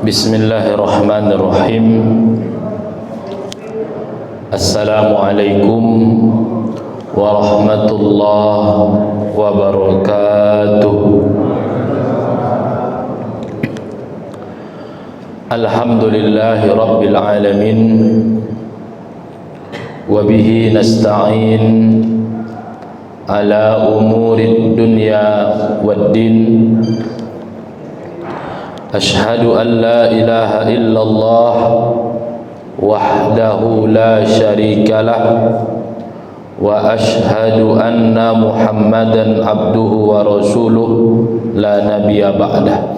Bismillahirrahmanirrahim. Assalamualaikum warahmatullahi wabarakatuh. Alhamdulillahi rabbil alamin. Wa bihi nasta'in ala umurid dunya waddin. Ashhadu an la ilaha illallah wahdahu la syarika lah wa ashhadu anna Muhammadan abduhu wa rasuluh la nabiyya ba'dah.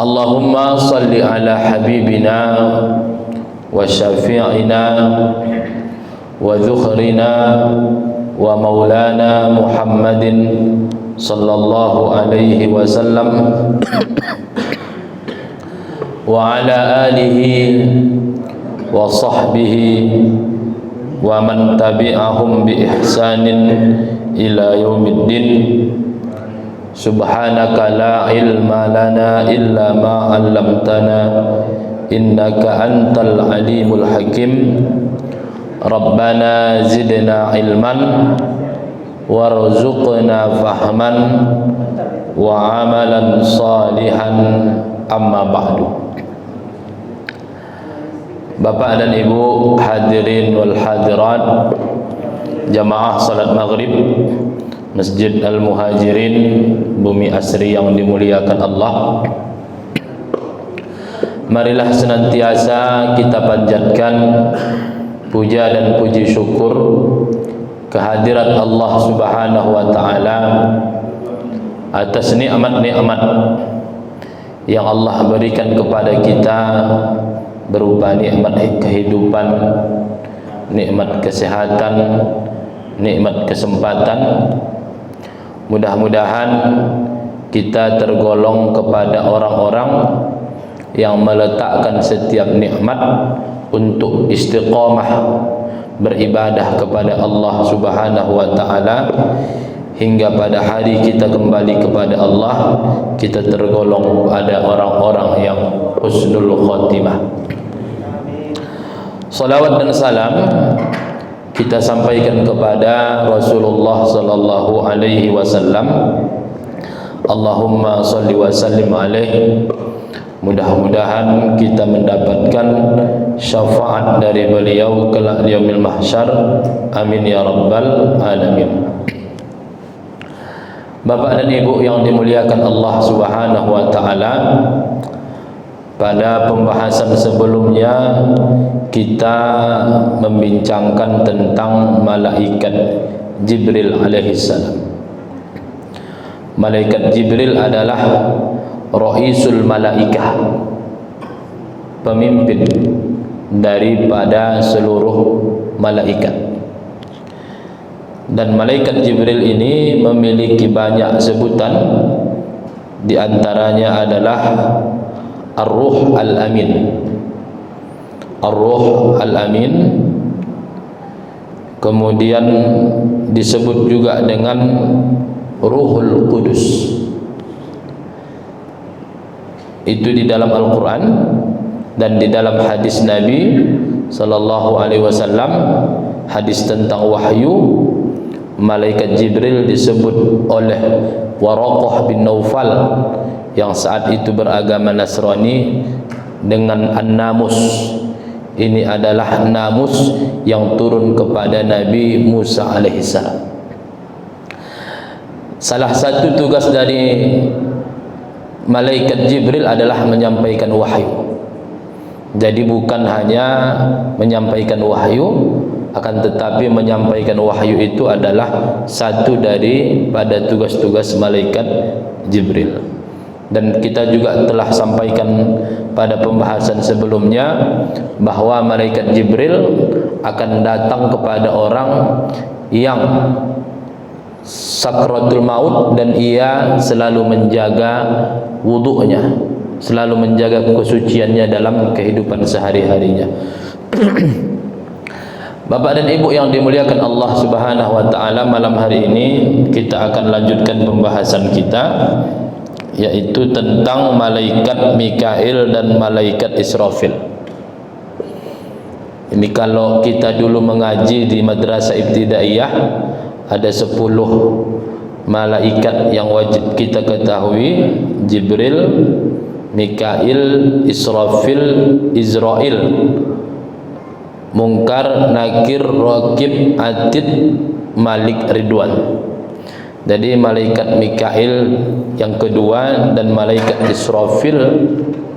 Allahumma salli ala habibina wa syafi'ina wa dhukhrina wa maulana Muhammadin sallallahu alaihi wasallam wa ala alihi wa sahbihi wa man tabi'ahum bi ihsanin ila yaumiddin. Subhanaka la ilma lana illa ma 'allamtana innaka antal alimul hakim. Rabbana zidna ilman warzuqna fahman wa amalan salihan, amma ba'du. Bapak dan Ibu hadirin wal hadirat jamaah salat maghrib Masjid Al-Muhajirin Bumi Asri yang dimuliakan Allah, marilah senantiasa kita panjatkan puja dan puji syukur kehadirat Allah Subhanahu wa taala atas nikmat-nikmat yang Allah berikan kepada kita berupa nikmat kehidupan, nikmat kesehatan, nikmat kesempatan. Mudah-mudahan kita tergolong kepada orang-orang yang meletakkan setiap nikmat untuk istiqamah beribadah kepada Allah Subhanahu wa taala hingga pada hari kita kembali kepada Allah, kita tergolong pada orang-orang yang husnul khatimah. Salawat dan salam kita sampaikan kepada Rasulullah sallallahu alaihi wasallam. Allahumma shalli wa sallim alaihi. Mudah-mudahan kita mendapatkan syafaat dari beliau kelak di yaumil mahsyar. Amin ya rabbal alamin. Bapak dan Ibu yang dimuliakan Allah Subhanahu wa taala, pada pembahasan sebelumnya kita membincangkan tentang malaikat Jibril alaihissalam. Malaikat Jibril adalah Ra'isul Malaikah, pemimpin daripada seluruh malaikat. Dan malaikat Jibril ini memiliki banyak sebutan, di antaranya adalah Ar-Ruh Al-Amin. Ar-Ruh Al-Amin kemudian disebut juga dengan Ruhul Qudus. Itu di dalam Al-Quran dan di dalam hadis Nabi sallallahu alaihi wasallam, hadis tentang wahyu. Malaikat Jibril disebut oleh Waraqah bin Naufal yang saat itu beragama Nasrani dengan An-Namus. Ini adalah namus yang turun kepada Nabi Musa alaihissalam. Salah satu tugas dari malaikat Jibril adalah menyampaikan wahyu. Jadi bukan hanya menyampaikan wahyu, akan tetapi menyampaikan wahyu itu adalah satu daripada tugas-tugas malaikat Jibril. Dan kita juga telah sampaikan pada pembahasan sebelumnya bahwa malaikat Jibril akan datang kepada orang yang sakratul maut dan ia selalu menjaga wudu'nya, selalu menjaga kesuciannya dalam kehidupan sehari-harinya. Bapak dan Ibu yang dimuliakan Allah Subhanahu wa taala, malam hari ini kita akan lanjutkan pembahasan kita yaitu tentang malaikat Mikail dan malaikat Israfil. Ini kalau kita dulu mengaji di madrasah ibtidaiyah, ada 10 malaikat yang wajib kita ketahui: Jibril, Mikail, Israfil, Israel, Munkar, Nakir, Raqib, Atid, Malik, Ridwan. Jadi malaikat Mikail yang kedua dan malaikat Israfil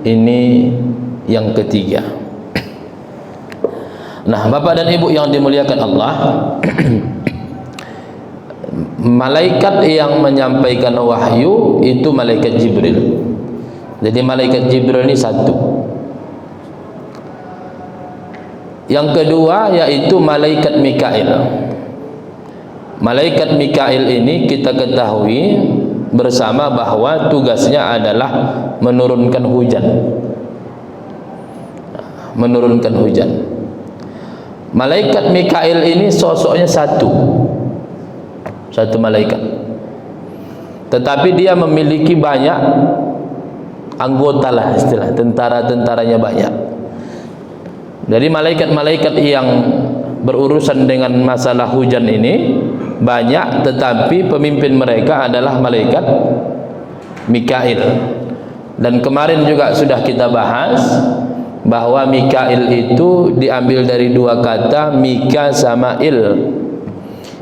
ini yang ketiga. Nah, Bapak dan Ibu yang dimuliakan Allah, malaikat yang menyampaikan wahyu itu malaikat Jibril. Jadi malaikat Jibril ini satu. Yang kedua yaitu malaikat Mikail. Malaikat Mikail ini kita ketahui bersama bahwa tugasnya adalah menurunkan hujan. Menurunkan hujan. Malaikat Mikail ini sosoknya satu malaikat, tetapi dia memiliki banyak anggota lah, istilah tentara-tentaranya banyak. Jadi malaikat-malaikat yang berurusan dengan masalah hujan ini banyak, tetapi pemimpin mereka adalah malaikat Mikail. Dan kemarin juga sudah kita bahas bahwa Mikail itu diambil dari dua kata, Mika sama Il.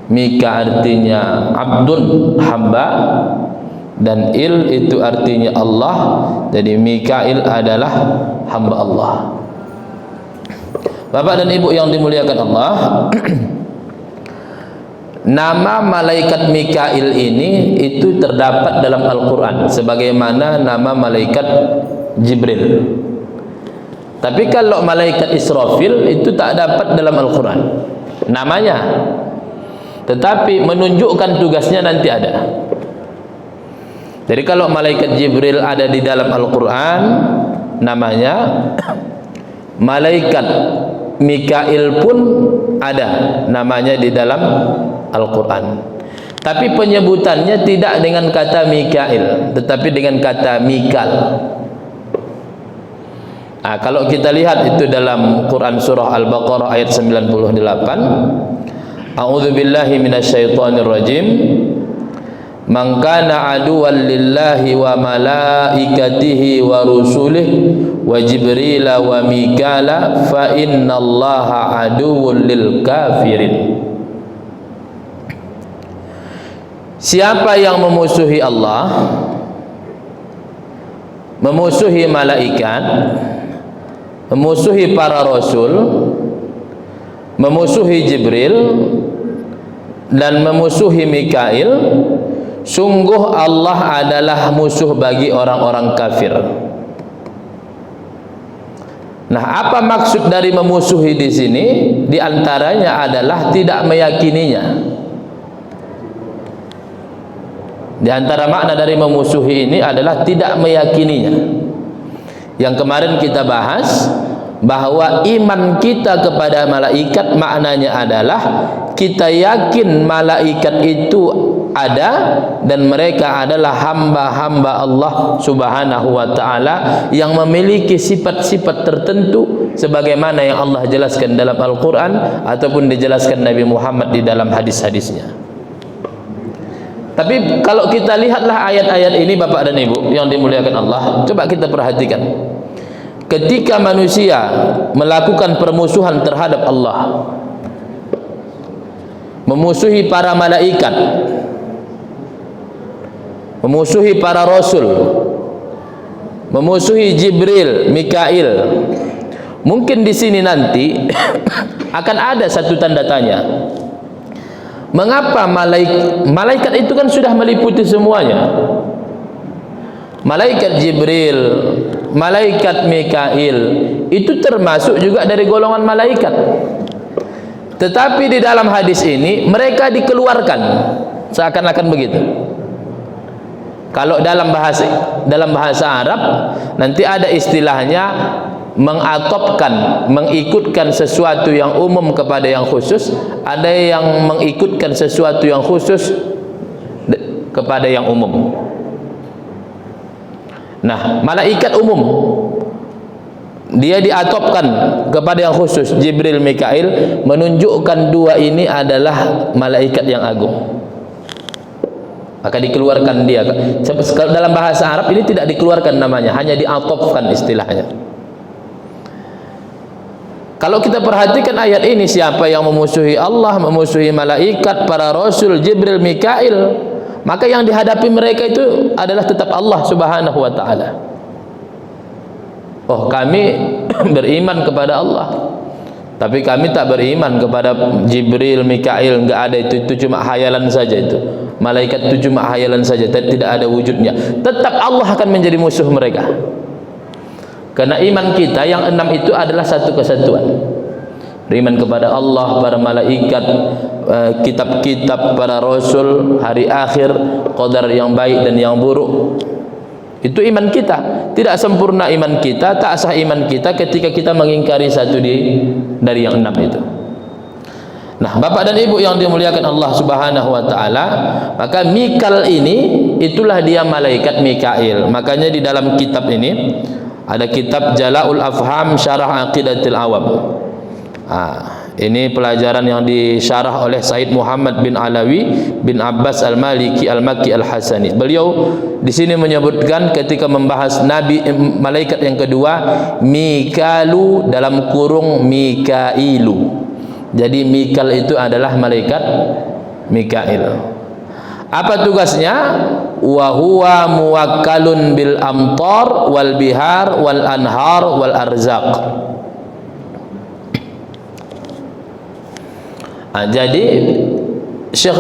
Mika artinya abdun, hamba, dan Il itu artinya Allah. Jadi Mikail adalah hamba Allah. Bapak dan Ibu yang dimuliakan Allah, nama malaikat Mikail ini itu terdapat dalam Al-Quran sebagaimana nama malaikat Jibril. Tapi kalau malaikat Israfil itu tak dapat dalam Al-Quran namanya, tetapi menunjukkan tugasnya nanti ada. Jadi kalau malaikat Jibril ada di dalam Al-Quran namanya, malaikat Mikail pun ada namanya di dalam Al-Quran. Tapi penyebutannya tidak dengan kata Mikail, tetapi dengan kata Mikal. Nah, kalau kita lihat itu dalam Quran surah Al-Baqarah ayat 98, A'udzu billahi minasyaitonir rajim. Man kana aduwwan lillahi wa malaikatihi wa rusulihi wa Jibril wa Mikala fa innallaha aduwwul lil kafirin. Siapa yang memusuhi Allah, memusuhi malaikat, memusuhi para rasul, memusuhi Jibril dan memusuhi Mikail, sungguh Allah adalah musuh bagi orang-orang kafir. Nah, apa maksud dari memusuhi di sini? Di antaranya adalah tidak meyakininya. Di antara makna dari memusuhi ini adalah tidak meyakininya. Yang kemarin kita bahas bahwa iman kita kepada malaikat maknanya adalah kita yakin malaikat itu ada dan mereka adalah hamba-hamba Allah Subhanahu wa taala yang memiliki sifat-sifat tertentu sebagaimana yang Allah jelaskan dalam Al-Qur'an ataupun dijelaskan Nabi Muhammad di dalam hadis-hadisnya. Tapi kalau kita lihatlah ayat-ayat ini Bapak dan Ibu yang dimuliakan Allah, coba kita perhatikan. Ketika manusia melakukan permusuhan terhadap Allah, memusuhi para malaikat, memusuhi para rasul, memusuhi Jibril, Mikail, mungkin di sini nanti akan ada satu tanda tanya. Mengapa malaikat itu kan sudah meliputi semuanya? Malaikat Jibril, malaikat Mikail itu termasuk juga dari golongan malaikat. Tetapi di dalam hadis ini mereka dikeluarkan, seakan-akan begitu. Kalau dalam bahasa Arab nanti ada istilahnya mengatopkan, mengikutkan sesuatu yang umum kepada yang khusus. Ada yang mengikutkan sesuatu yang khusus kepada yang umum. Nah, malaikat umum dia diatopkan kepada yang khusus, Jibril, Mikail, menunjukkan dua ini adalah malaikat yang agung. Maka dikeluarkan dia. Dalam bahasa Arab ini tidak dikeluarkan namanya, hanya diatopkan istilahnya. Kalau kita perhatikan ayat ini, siapa yang memusuhi Allah, memusuhi malaikat, para rasul, Jibril, Mikail, maka yang dihadapi mereka itu adalah tetap Allah Subhanahu wa ta'ala. Oh, kami beriman kepada Allah, tapi kami tak beriman kepada Jibril, Mikail. Enggak ada itu cuma hayalan saja itu. Malaikat itu cuma hayalan saja, tidak ada wujudnya. Tetap Allah akan menjadi musuh mereka. Karena iman kita yang 6 itu adalah satu kesatuan. Beriman kepada Allah, para malaikat, kitab-kitab, para rasul, hari akhir, qadar yang baik dan yang buruk. Itu iman kita. Tidak sempurna iman kita, tak sah iman kita ketika kita mengingkari satu dari yang 6 itu. Nah, Bapak dan Ibu yang dimuliakan Allah Subhanahu wa ta'ala, maka Mikal ini itulah dia malaikat Mikail. Makanya di dalam kitab ini ada kitab Jala'ul Afham Syarah Aqidatil Awam. Ini pelajaran yang disyarah oleh Said Muhammad bin Alawi bin Abbas Al-Maliki Al-Makki Al-Hasani. Beliau di sini menyebutkan ketika membahas nabi malaikat yang kedua, Mikalu dalam kurung Mikailu. Jadi Mikal itu adalah malaikat Mikail. Apa tugasnya? Wa huwa muwakkalun bil amtar wal bihar wal anhar wal arzaq. Jadi Syekh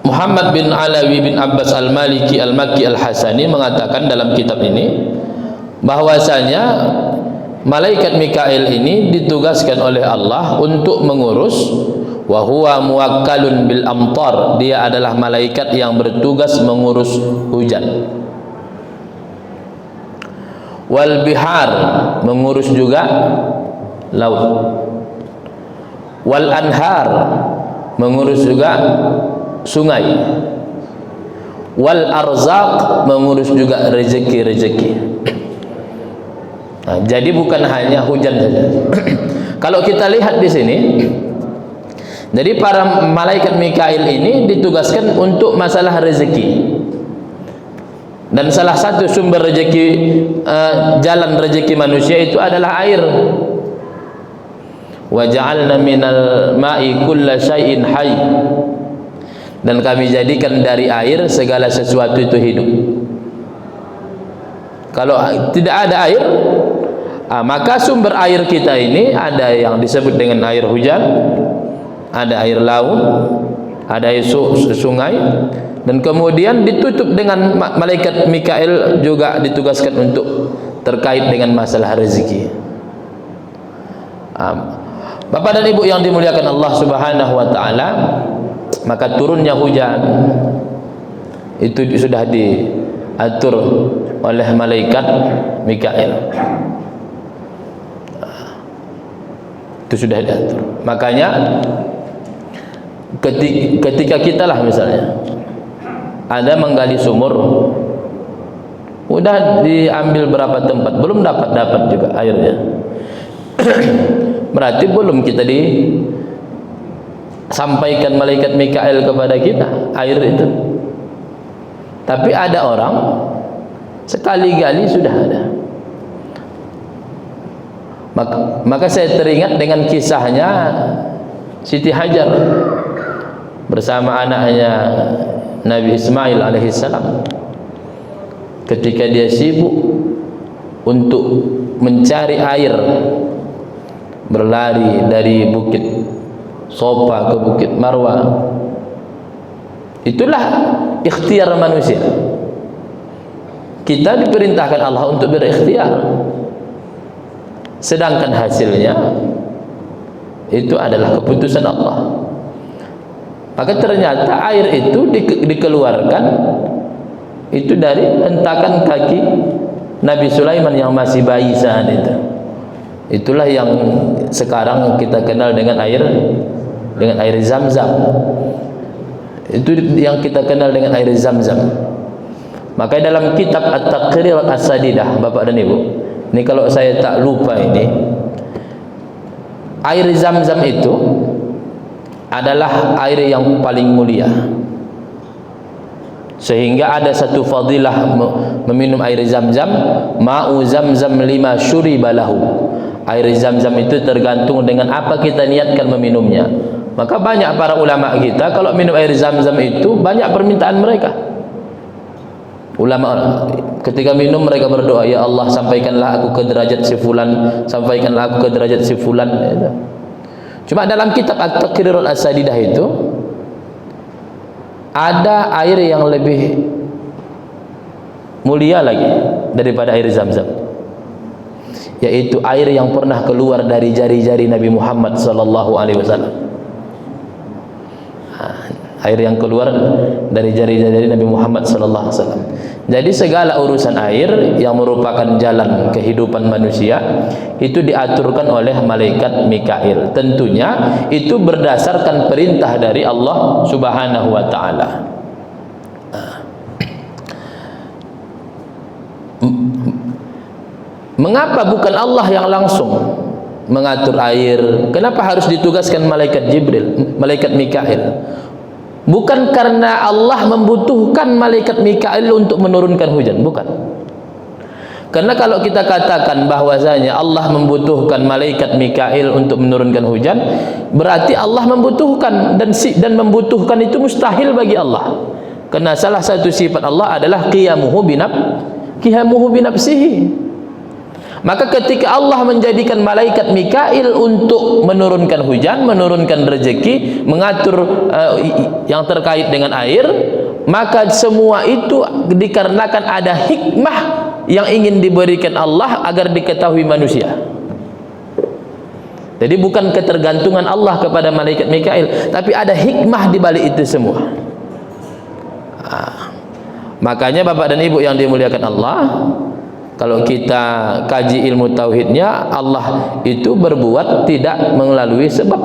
Muhammad bin Alawi bin Abbas Al-Maliki Al-Makki Al-Hasani mengatakan dalam kitab ini bahwasanya malaikat Mikail ini ditugaskan oleh Allah untuk mengurus, wa huwa muwakkalun bil amtar, dia adalah malaikat yang bertugas mengurus hujan, wal bihar, mengurus juga laut, wal anhar, mengurus juga sungai, wal arzaq, mengurus juga rezeki-rezeki. Nah, jadi bukan hanya hujan saja. Kalau kita lihat di sini, jadi para malaikat Mikail ini ditugaskan untuk masalah rezeki. Dan salah satu sumber rezeki, jalan rezeki manusia itu adalah air. Wa ja'alna minal ma'i kulla syai'in hayy. Dan kami jadikan dari air segala sesuatu itu hidup. Kalau tidak ada air, maka sumber air kita ini ada yang disebut dengan air hujan, ada air laut, ada air sungai, dan kemudian ditutup dengan malaikat Mikail juga ditugaskan untuk terkait dengan masalah rezeki. Bapak dan Ibu yang dimuliakan Allah Subhanahu wa ta'ala, maka turunnya hujan itu sudah diatur oleh malaikat Mikail. Itu sudah diatur. Makanya ketika kita lah misalnya ada menggali sumur, udah diambil berapa tempat, belum dapat juga airnya. Berarti belum kita disampaikan malaikat Mikail kepada kita air itu. Tapi ada orang sekali gali sudah ada. Maka saya teringat dengan kisahnya Siti Hajar bersama anaknya Nabi Ismail alaihissalam ketika dia sibuk untuk mencari air, berlari dari bukit Sofa ke bukit Marwa. Itulah ikhtiar manusia. Kita diperintahkan Allah untuk berikhtiar, sedangkan hasilnya itu adalah keputusan Allah. Maka ternyata air itu dikeluarkan itu dari hentakan kaki Nabi Sulaiman yang masih bayi saat itu. Itulah yang sekarang kita kenal dengan air Zam-Zam. Itu yang kita kenal dengan air Zam-Zam. Maka dalam kitab At-Taqrir As-Sadidah, Bapak dan Ibu, ini kalau saya tak lupa ini, air Zam-Zam itu adalah air yang paling mulia, sehingga ada satu fadilah meminum air Zam-Zam, ma'u Zam-Zam lima syuriba lahu. Air Zam-Zam itu tergantung dengan apa kita niatkan meminumnya. Maka banyak para ulama kita kalau minum air Zam-Zam itu banyak permintaan mereka. Ulama ketika minum mereka berdoa, ya Allah sampaikanlah aku ke derajat si fulan, sampaikanlah aku ke derajat si fulan. Cuma dalam kitab At-Taqrir As-Sadidah itu ada air yang lebih mulia lagi daripada air Zam-Zam, yaitu air yang pernah keluar dari jari-jari Nabi Muhammad sallallahu alaihi wasallam. Air yang keluar dari jari-jari Nabi Muhammad sallallahu alaihi wasallam. Jadi segala urusan air yang merupakan jalan kehidupan manusia itu diaturkan oleh malaikat Mikail. Tentunya itu berdasarkan perintah dari Allah Subhanahu wa taala. Mengapa bukan Allah yang langsung mengatur air? Kenapa harus ditugaskan malaikat Jibril, malaikat Mikail? Bukan karena Allah membutuhkan malaikat Mikail untuk menurunkan hujan, bukan. Karena kalau kita katakan bahwasanya Allah membutuhkan malaikat Mikail untuk menurunkan hujan, berarti Allah membutuhkan, dan membutuhkan itu mustahil bagi Allah. Karena salah satu sifat Allah adalah qiyamuhu binafsihi. Maka ketika Allah menjadikan malaikat Mikail untuk menurunkan hujan, menurunkan rezeki, mengatur yang terkait dengan air, maka semua itu dikarenakan ada hikmah yang ingin diberikan Allah agar diketahui manusia. Jadi bukan ketergantungan Allah kepada malaikat Mikail, tapi ada hikmah di balik itu semua. Makanya Bapak dan Ibu yang dimuliakan Allah, kalau kita kaji ilmu tauhidnya, Allah itu berbuat tidak melalui sebab.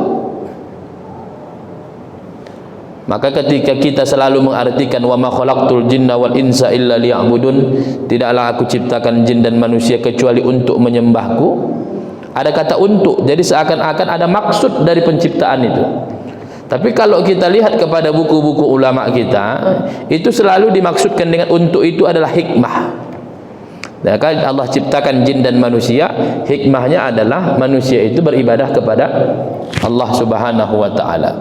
Maka ketika kita selalu mengartikan wa ma khalaqtul jinna wal insa illa liya'budun, tidaklah aku ciptakan jin dan manusia kecuali untuk menyembahku, ada kata untuk, jadi seakan-akan ada maksud dari penciptaan itu. Tapi kalau kita lihat kepada buku-buku ulama kita, itu selalu dimaksudkan dengan untuk itu adalah hikmah. Maka Allah ciptakan jin dan manusia, hikmahnya adalah manusia itu beribadah kepada Allah Subhanahu wa taala.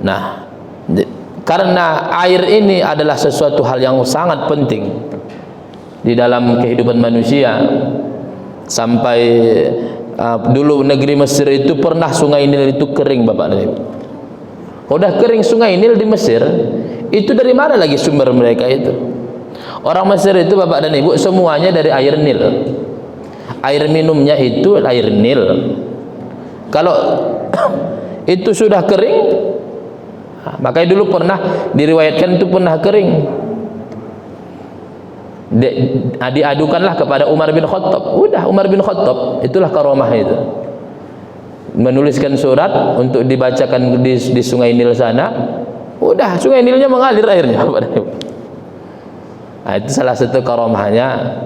Nah, karena air ini adalah sesuatu hal yang sangat penting di dalam kehidupan manusia, sampai dulu negeri Mesir itu pernah sungai Nil itu kering, Bapak dan Ibu. Udah kering sungai Nil di Mesir, itu dari mana lagi sumber mereka itu? Orang Mesir itu Bapak dan Ibu semuanya dari air Nil. Air minumnya itu air Nil. Kalau itu sudah kering, makanya dulu pernah diriwayatkan itu pernah kering, diadukanlah kepada Umar bin Khattab. Udah Umar bin Khattab, itulah karomah itu, menuliskan surat untuk dibacakan di sungai Nil sana. Udah sungai Nilnya mengalir airnya, Bapak dan Ibu. Nah, itu salah satu karomahnya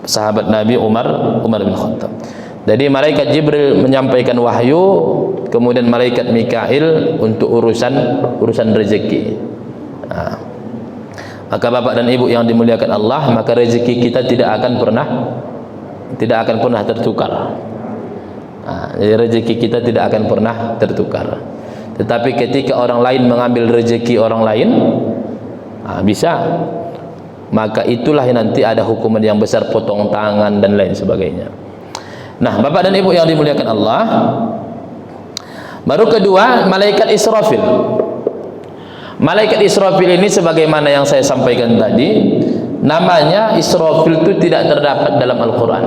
sahabat Nabi Umar bin Khattab. Jadi malaikat Jibril menyampaikan wahyu, kemudian malaikat Mikail untuk urusan rezeki. Nah, maka Bapak dan Ibu yang dimuliakan Allah, maka rezeki kita tidak akan pernah tertukar. Nah, jadi rezeki kita tidak akan pernah tertukar. Tetapi ketika orang lain mengambil rezeki orang lain, bisa, maka itulah yang nanti ada hukuman yang besar, potong tangan dan lain sebagainya. Nah, Bapak dan Ibu yang dimuliakan Allah, baru kedua malaikat Israfil. Malaikat Israfil ini sebagaimana yang saya sampaikan tadi, namanya Israfil itu tidak terdapat dalam Al-Quran.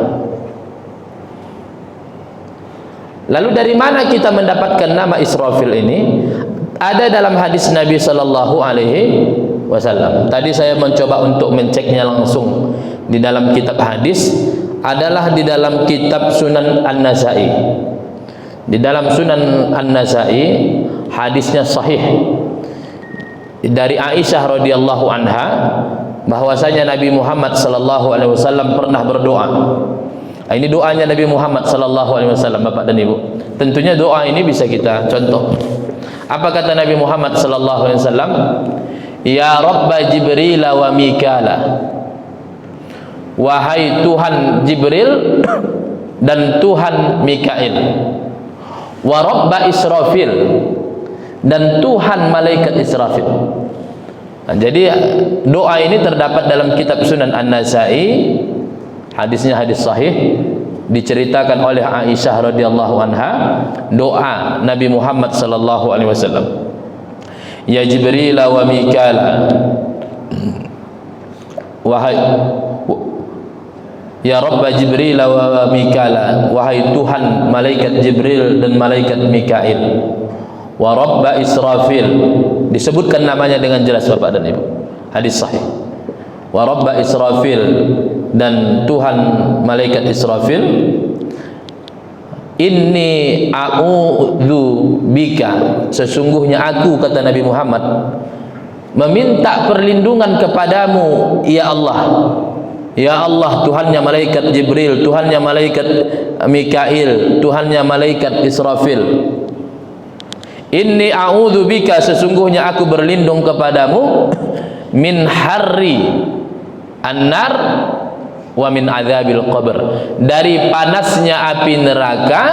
Lalu dari mana kita mendapatkan nama Israfil ini? Ada dalam hadis Nabi sallallahu alaihi wasallam. Tadi saya mencoba untuk menceknya langsung di dalam kitab hadis, adalah di dalam kitab Sunan An-Nasai. Di dalam Sunan An-Nasai hadisnya sahih, dari Aisyah radhiyallahu anha bahwasanya Nabi Muhammad sallallahu alaihi wasallam pernah berdoa. Ini doanya Nabi Muhammad sallallahu alaihi wasallam, Bapak dan Ibu. Tentunya doa ini bisa kita contoh. Apa kata Nabi Muhammad sallallahu alaihi wasallam? Ya Rabba Jibril wa Mikala. Wahai Tuhan Jibril dan Tuhan Mikail. Wa Rabba Israfil, dan Tuhan malaikat Israfil. Nah, jadi doa ini terdapat dalam kitab Sunan An-Nasai. Hadisnya hadis sahih, diceritakan oleh Aisyah radhiyallahu anha, doa Nabi Muhammad sallallahu alaihi wasallam. Ya Jibril wa Mikala, wahai ya Rabb Jibril wa Mikala, wahai Tuhan malaikat Jibril dan malaikat Mikail. Wa Rabb Israfil, disebutkan namanya dengan jelas Bapak dan Ibu, hadis sahih. Wa Rabb Israfil, dan Tuhan malaikat Israfil. Inni a'udzu bika, sesungguhnya aku, kata Nabi Muhammad, meminta perlindungan kepadamu ya Allah. Ya Allah, Tuhannya malaikat Jibril, Tuhannya malaikat Mikail, Tuhannya malaikat Israfil. Inni a'udzu bika, sesungguhnya aku berlindung kepadamu, min harri an-nar wa min adzabil qabr, dari panasnya api neraka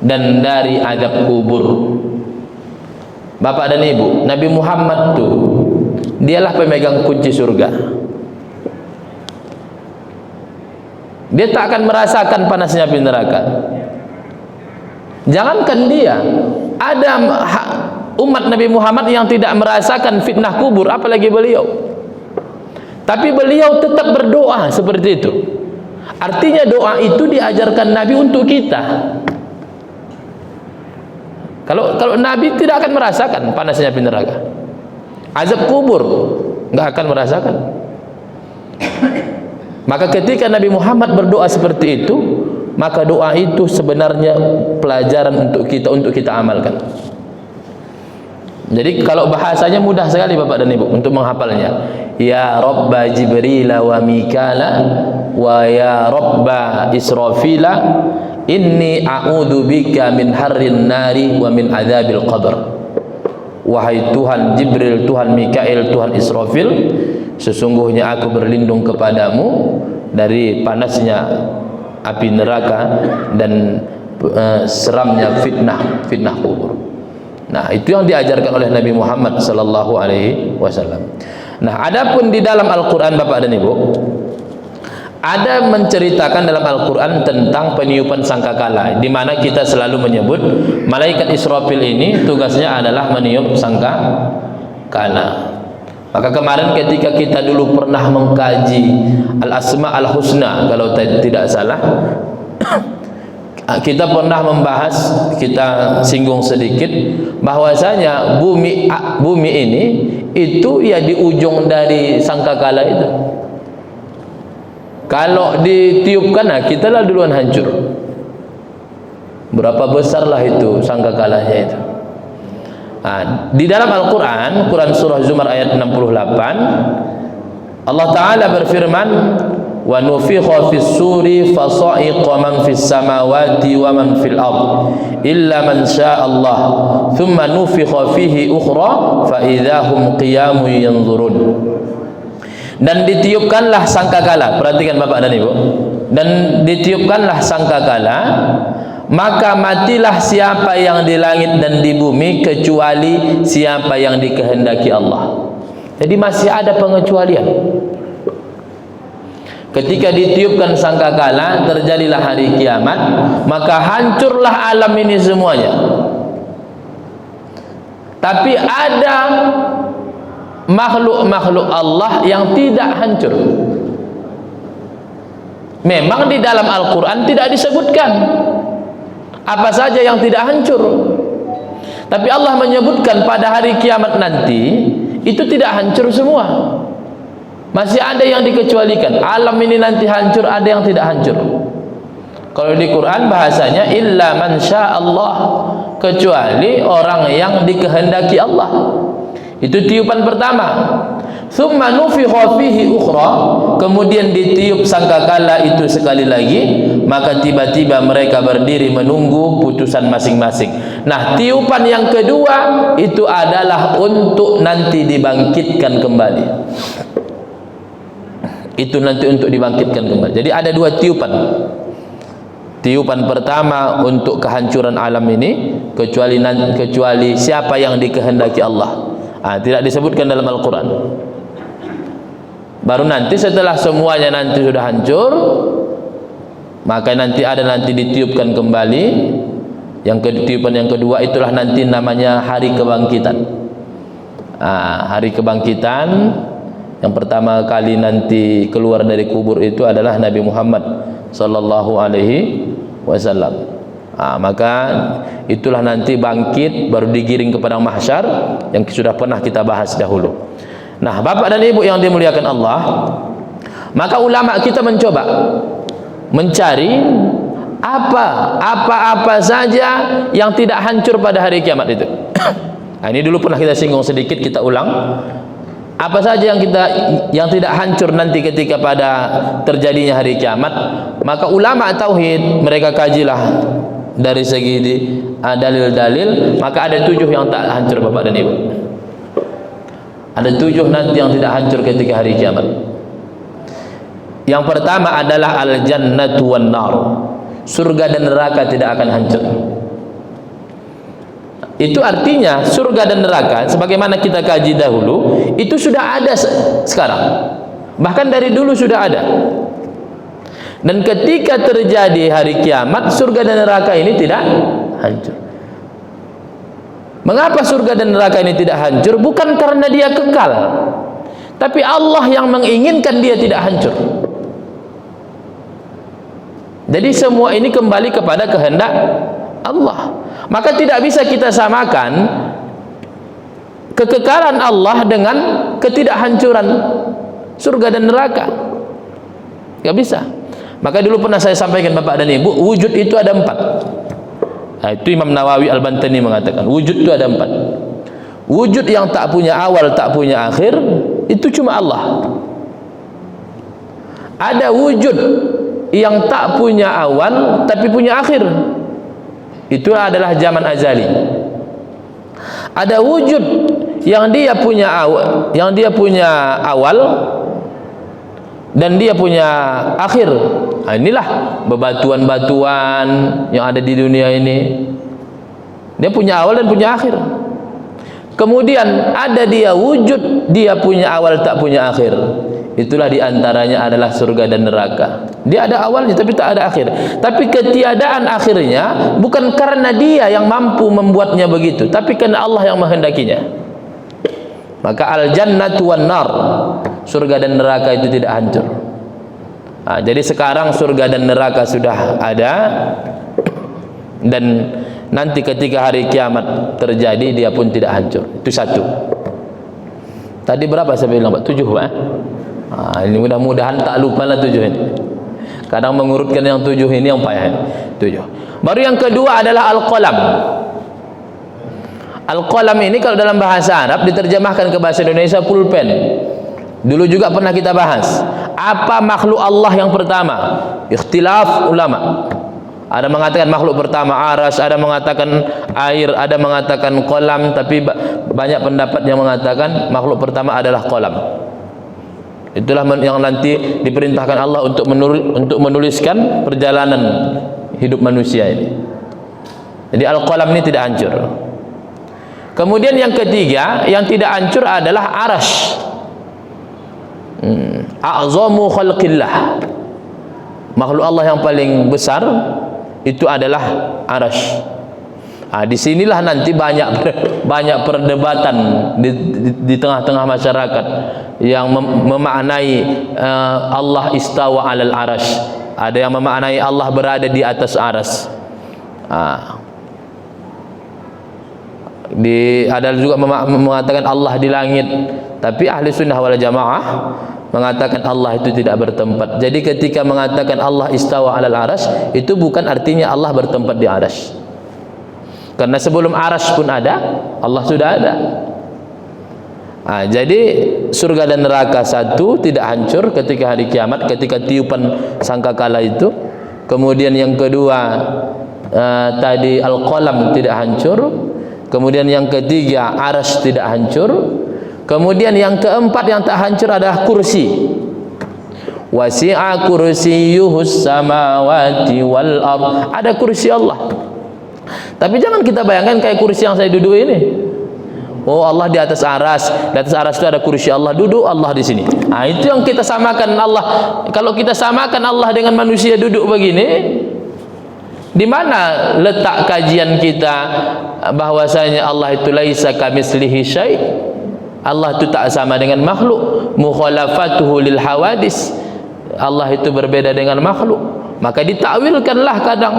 dan dari azab kubur. Bapak dan Ibu, Nabi Muhammad tuh dialah pemegang kunci surga. Dia tak akan merasakan panasnya api neraka. Jangankan dia, ada umat Nabi Muhammad yang tidak merasakan fitnah kubur, apalagi beliau. Tapi beliau tetap berdoa seperti itu. Artinya doa itu diajarkan Nabi untuk kita. Kalau Nabi tidak akan merasakan panasnya api neraka, azab kubur nggak akan merasakan. Maka ketika Nabi Muhammad berdoa seperti itu, maka doa itu sebenarnya pelajaran untuk kita amalkan. Jadi kalau bahasanya mudah sekali Bapak dan Ibu untuk menghafalnya. Ya Rabba Jibril wa Mikala wa ya Rabba Israfila, inni a'udzu bika min harrin nari wa min adzabil qabr. Wahai Tuhan Jibril, Tuhan Mikail, Tuhan Israfil, sesungguhnya aku berlindung kepadamu dari panasnya api neraka dan seramnya fitnah kubur. Nah, itu yang diajarkan oleh Nabi Muhammad sallallahu alaihi wasallam. Nah, adapun di dalam Al-Qur'an Bapak dan Ibu, ada menceritakan dalam Al-Qur'an tentang peniupan sangkakala, di mana kita selalu menyebut malaikat Israfil ini tugasnya adalah meniup sangkakala. Maka kemarin ketika kita dulu pernah mengkaji Al-Asma Al-Husna, kalau tidak salah, kita pernah membahas, kita singgung sedikit bahwasanya bumi ini itu ya di ujung dari sangkakala itu. Kalau ditiupkan, nah kita lah duluan hancur. Berapa besarlah itu sangkakalanya itu. Nah, di dalam Al-Quran, Quran surah Zumar ayat 68, Allah Ta'ala berfirman, wa nufikha fis suri fasa'iqa man fis samawati wa man fil ard illa man syaa Allah thumma nufikha fihi ukhra fa idzahum qiyamun yanzurun. Dan ditiupkanlah sangkakala, perhatikan Bapak dan Ibu, dan ditiupkanlah sangkakala, maka matilah siapa yang di langit dan di bumi kecuali siapa yang dikehendaki Allah. Jadi masih ada pengecualian. Ketika ditiupkan sangkakala, terjadilah hari kiamat, maka hancurlah alam ini semuanya. Tapi ada makhluk-makhluk Allah yang tidak hancur. Memang di dalam Al-Quran tidak disebutkan apa saja yang tidak hancur, tapi Allah menyebutkan pada hari kiamat nanti itu tidak hancur semua. Masih ada yang dikecualikan. Alam ini nanti hancur, ada yang tidak hancur. Kalau di Quran bahasanya illa man syaa Allah, kecuali orang yang dikehendaki Allah. Itu tiupan pertama. Thumma nufikha fihi ukhra, kemudian ditiup sangkakala itu sekali lagi, maka tiba-tiba mereka berdiri menunggu putusan masing-masing. Nah, tiupan yang kedua itu adalah untuk nanti dibangkitkan kembali. Itu nanti untuk dibangkitkan kembali. Jadi ada dua tiupan. Tiupan pertama untuk kehancuran alam ini, kecuali siapa yang dikehendaki Allah. Tidak disebutkan dalam Al-Quran. Baru nanti setelah semuanya nanti sudah hancur, maka nanti ditiupkan kembali. Tiupan yang kedua itulah nanti namanya hari kebangkitan. Hari kebangkitan yang pertama kali nanti keluar dari kubur itu adalah Nabi Muhammad sallallahu alaihi wasallam. Maka itulah nanti bangkit baru digiring ke padang mahsyar yang sudah pernah kita bahas dahulu. Nah, Bapak dan Ibu yang dimuliakan Allah, maka ulama kita mencoba mencari apa saja yang tidak hancur pada hari kiamat itu. Ini dulu pernah kita singgung sedikit, kita ulang. Apa saja yang tidak hancur nanti ketika pada terjadinya hari kiamat, maka ulama tauhid mereka kajilah dari segi dalil-dalil, maka ada 7 yang tak hancur Bapak dan Ibu. Ada 7 nanti yang tidak hancur ketika hari kiamat. Yang pertama adalah al-jannatu wan nar. Surga dan neraka tidak akan hancur. Itu artinya surga dan neraka sebagaimana kita kaji dahulu itu sudah ada sekarang. Bahkan dari dulu sudah ada. Dan ketika terjadi hari kiamat, surga dan neraka ini tidak hancur. Mengapa surga dan neraka ini tidak hancur? Bukan karena dia kekal, tapi Allah yang menginginkan dia tidak hancur. Jadi semua ini kembali kepada kehendak Allah. Maka tidak bisa kita samakan kekekalan Allah dengan ketidakhancuran surga dan neraka. Tidak bisa. Maka dulu pernah saya sampaikan Bapak dan Ibu, wujud itu ada 4. Itu Imam Nawawi Al-Bantani mengatakan wujud itu ada 4. Wujud yang tak punya awal, tak punya akhir, itu cuma Allah. Ada wujud yang tak punya awal tapi punya akhir, itu adalah zaman azali. Ada wujud yang dia punya awal dan dia punya akhir. Inilah bebatuan-batuan yang ada di dunia ini, dia punya awal dan punya akhir. Kemudian ada dia wujud, dia punya awal tak punya akhir. Itulah diantaranya adalah surga dan neraka. Dia ada awalnya tapi tak ada akhir. Tapi ketiadaan akhirnya bukan karena dia yang mampu membuatnya begitu, tapi karena Allah yang menghendakinya. Maka al-jannatu wan nar, surga dan neraka itu tidak hancur. Jadi sekarang surga dan neraka sudah ada, dan nanti ketika hari kiamat terjadi dia pun tidak hancur. Itu 1. Tadi berapa saya bilang Pak? 7 Pak. Ini mudah-mudahan tak lupa lah 7 ini. Kadang mengurutkan yang 7 ini yang payah. 7. Baru yang kedua adalah al-qalam. Al-qalam ini kalau dalam bahasa Arab diterjemahkan ke bahasa Indonesia pulpen. Dulu juga pernah kita bahas. Apa makhluk Allah yang pertama? Ikhtilaf ulama. Ada mengatakan makhluk pertama aras, ada mengatakan air, ada mengatakan qalam, tapi banyak pendapat yang mengatakan makhluk pertama adalah qalam. Itulah yang nanti diperintahkan Allah untuk menuliskan perjalanan hidup manusia ini. Jadi al-qalam ini tidak hancur. Kemudian yang ketiga yang tidak hancur adalah arash. A'zamu khalqillah. Makhluk Allah yang paling besar itu adalah arash. Disinilah nanti banyak perdebatan di tengah-tengah masyarakat yang memaknai Allah istawa alal arash. Ada yang memaknai Allah berada di atas aras. Ada juga mengatakan Allah di langit. Tapi ahli sunnah wal jamaah mengatakan Allah itu tidak bertempat. Jadi ketika mengatakan Allah istawa alal arash, itu bukan artinya Allah bertempat di arash. Karena sebelum arash pun ada, Allah sudah ada. Jadi surga dan neraka satu tidak hancur ketika hari kiamat, ketika tiupan sangkakala itu. Kemudian yang kedua tadi al-qalam tidak hancur. Kemudian yang ketiga arsy tidak hancur. Kemudian yang keempat yang tak hancur adalah kursi. Wasi'a kursiyyuhus samawati wal ard. Ada kursi Allah. Tapi jangan kita bayangkan kayak kursi yang saya duduk ini. Oh, Allah di atas aras. Di atas aras itu ada kursi Allah, duduk Allah di sini. Itu yang kita samakan Allah. Kalau kita samakan Allah dengan manusia duduk begini, di mana letak kajian kita bahwasanya Allah itu laisa kamitslihi syai'? Allah itu tak sama dengan makhluk. Mukhalafatuhu lil hawadis. Allah itu berbeda dengan makhluk. Maka ditakwilkanlah kadang.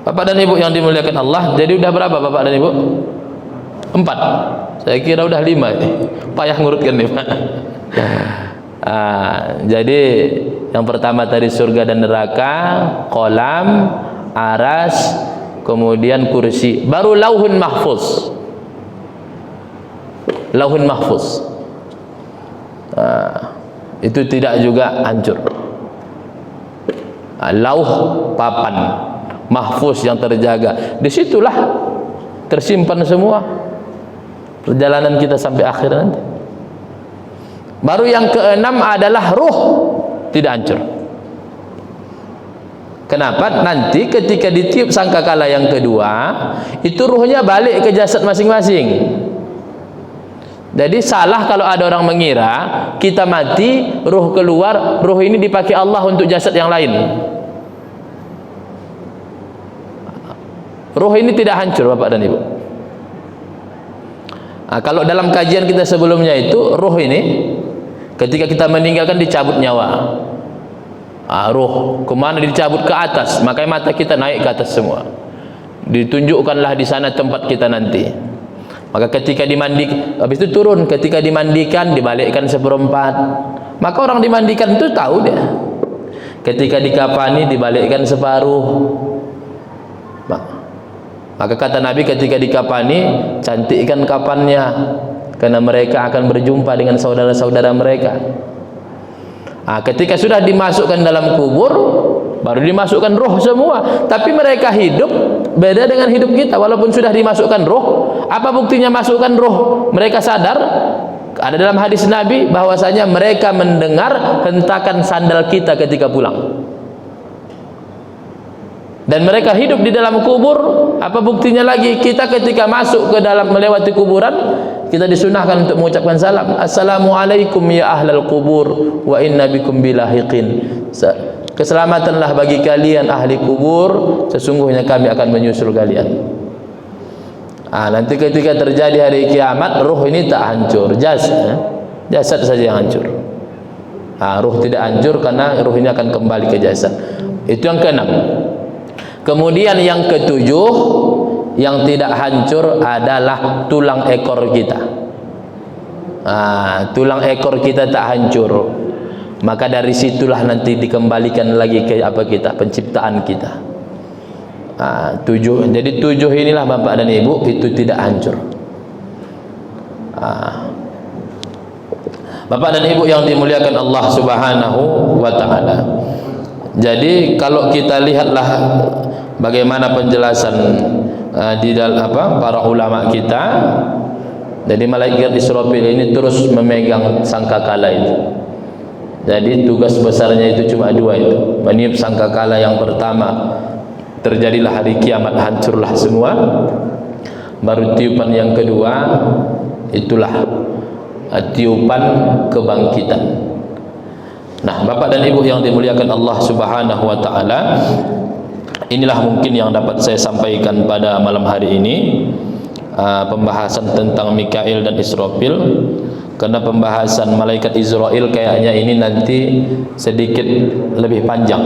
Bapak dan Ibu yang dimuliakan Allah, jadi udah berapa Bapak dan Ibu? 4. Saya kira udah 5 ini. Payah ngurutkan nih Pak. Jadi yang pertama tadi surga dan neraka, qalam, aras, kemudian kursi, baru lauhun mahfuz. Lauhun mahfuz. Itu tidak juga hancur. Lauh papan mahfuz yang terjaga, disitulah tersimpan semua perjalanan kita sampai akhir nanti. Baru yang keenam adalah ruh tidak hancur. Kenapa? Nanti ketika ditiup sangkakala yang kedua, itu ruhnya balik ke jasad masing-masing. Jadi salah kalau ada orang mengira kita mati, ruh keluar, ruh ini dipakai Allah untuk jasad yang lain. Ruh ini tidak hancur Bapak dan Ibu. Kalau dalam kajian kita sebelumnya itu, ruh ini ketika kita meninggalkan dicabut nyawa. Ruh kemana dicabut? Ke atas. Makanya mata kita naik ke atas semua. Ditunjukkanlah di sana tempat kita nanti. Maka ketika dimandikan, habis itu turun. Ketika dimandikan dibalikkan seperempat. Maka orang dimandikan itu tahu dia. Ketika dikafani dibalikkan separuh. Maka kata Nabi ketika dikafani, cantikkan kafannya, karena mereka akan berjumpa dengan saudara-saudara mereka. Ketika sudah dimasukkan dalam kubur, baru dimasukkan roh semua. Tapi mereka hidup beda dengan hidup kita. Walaupun sudah dimasukkan roh, apa buktinya masukkan roh? Mereka sadar. Ada dalam hadis Nabi bahwasanya mereka mendengar hentakan sandal kita ketika pulang. Dan mereka hidup di dalam kubur. Apa buktinya lagi? Kita ketika masuk ke dalam melewati kuburan, kita disunahkan untuk mengucapkan salam. Assalamualaikum ya ahlal kubur wa inna bikum bilahiqin. Keselamatanlah bagi kalian ahli kubur, sesungguhnya kami akan menyusul kalian. Nanti ketika terjadi hari kiamat, ruh ini tak hancur, jasad saja yang hancur. Ruh tidak hancur karena ruh ini akan kembali ke jasad. Itu yang keenam. Kemudian yang ketujuh, yang tidak hancur adalah tulang ekor kita. Tulang ekor kita tak hancur. Maka dari situlah nanti dikembalikan lagi ke apa kita, penciptaan kita. 7. Jadi 7 inilah Bapak dan Ibu, itu tidak hancur. Bapak dan Ibu yang dimuliakan Allah Subhanahu wa taala. Jadi kalau kita lihatlah bagaimana penjelasan di dalam para ulama kita. Jadi malaikat Israfil ini terus memegang sangkakala itu. Jadi tugas besarnya itu cuma 2 itu. Meniup sangkakala yang pertama, terjadilah hari kiamat, hancurlah semua. Baru tiupan yang kedua, itulah tiupan kebangkitan. Nah, Bapak dan Ibu yang dimuliakan Allah Subhanahu wa taala, inilah mungkin yang dapat saya sampaikan pada malam hari ini. Pembahasan tentang Mikail dan Israfil. Karena pembahasan malaikat Israel kayaknya ini nanti sedikit lebih panjang.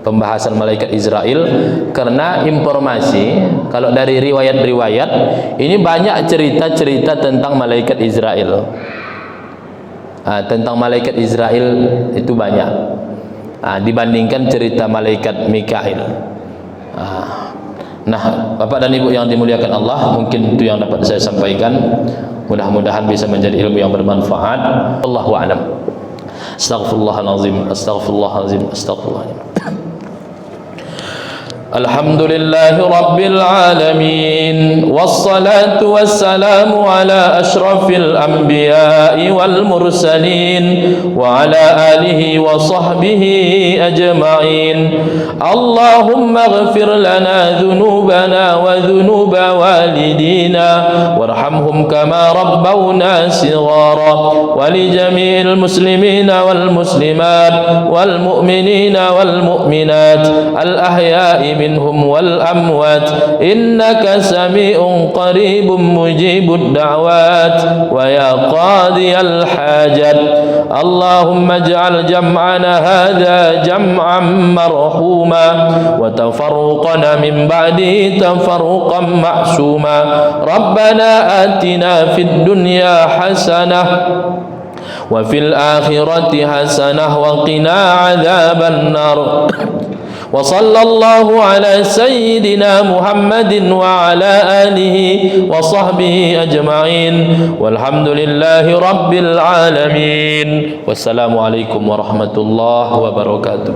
Pembahasan malaikat Israel, karena informasi kalau dari riwayat-riwayat ini banyak cerita-cerita tentang malaikat Israel. Tentang malaikat Israel itu banyak dibandingkan cerita malaikat Mikail. Nah, Bapak dan Ibu yang dimuliakan Allah, mungkin itu yang dapat saya sampaikan. Mudah-mudahan bisa menjadi ilmu yang bermanfaat. Allahu a'lam. Astaghfirullahalazim, astaghfirullahalazim, astaghfirullahalazim. Alhamdulillahi Rabbil Alamin, wassalatu wassalamu ala ashrafil anbiya'i wal mursalin wa ala alihi wa sahbihi ajma'in. Allahumma ighfir lana dhunubana wa dhunuba walidina warhamhum kama rabbawna sighara, wa li jami'il muslimina wal muslimat wal mu'minina wal mu'minat al ahya'i منهم والأموات إنك سميع قريب مجيب الدعوات ويا قاضي الحاجات. اللهم اجعل جمعنا هذا جمعا مرحوما وتفرقنا من بعده تفرقا معصوما. ربنا آتنا في الدنيا حسنة وفي الآخرة حسنة وقنا عذاب النار. وصلى الله على سيدنا محمد وعلى آله وصحبه أجمعين والحمد لله رب العالمين. والسلام عليكم ورحمة الله وبركاته.